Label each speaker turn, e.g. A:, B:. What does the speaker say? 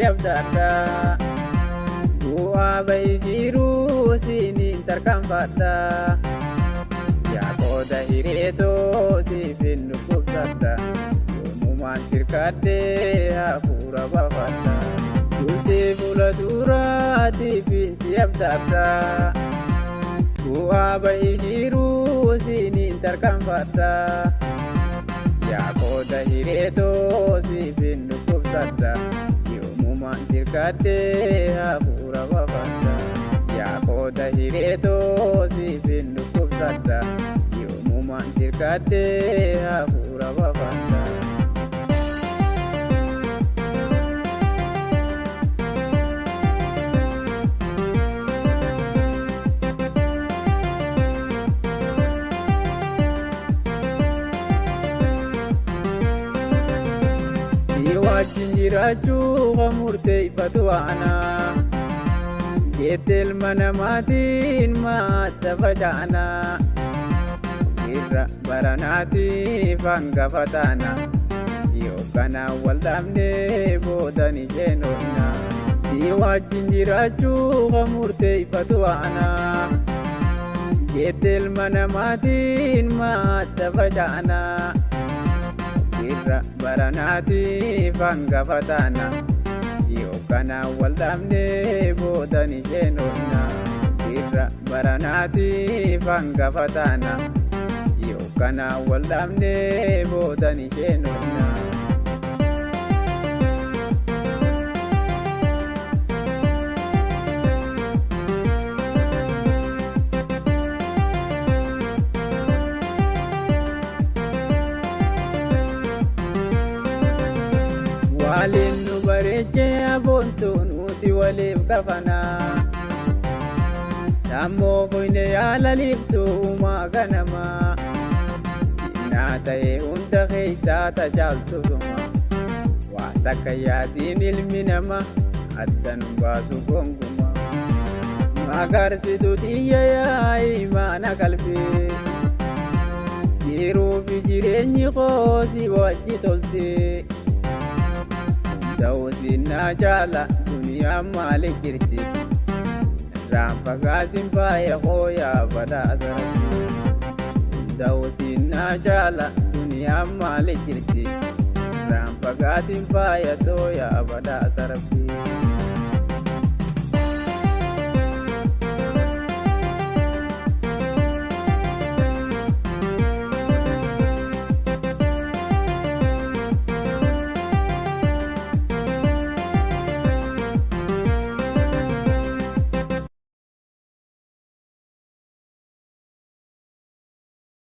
A: yabdada bu'a bayjiru sinin tarkaanfadha yaa qooda hireeto siifin dhukkubsadha yoomumaan sirkadhee hafuura baafadha bultee fuula duraatiifin si yabdada bu'a bayjiru sinin tarkaanfadha yaa qooda hireeto siifin dhukkubsadha yoomumaan sirkadhee hafuura baafadha yaa qooda hireeto siifin dhukkubsadha yoomumaan sirkadhee hafuura baafadha. wajjin jiraachuu murteeffatu ana jetteel mana maatiin maatta faca'ana irra baranaatiif hangafa taana yookanaan wal dhabnee boodan isheen oolna si wajjin jiraachuu murteeffatu ana jetteel mana maatiin maatta faca'ana irra baranaatiif hangafa taana yookanaan wal dhabnee boodan isheen oolna irra baranaatiif hangafa taana yookanaan wal dhabnee boodan isheen oolna. waliin nu bareechee aboontuu nuti waliif kafana ammoo foyne yaalaliiftuu uumaa ganama siinaa ta'ee hunda keessaa tajaaltusuma waa takka yaatiin ilmi nama addan baasu gonguma magarsitu xiyya yaa'ii maana qalbii jiruu fi jireenyi qoosii wajji toltee dawsinna jala duniyaa maali jirti irraan fagaatiin faaya hooyaa bada asarabbi dawsinna jala duniyaa maali jirti irraan fagaatiin faaya tooyaa bada asarabbi.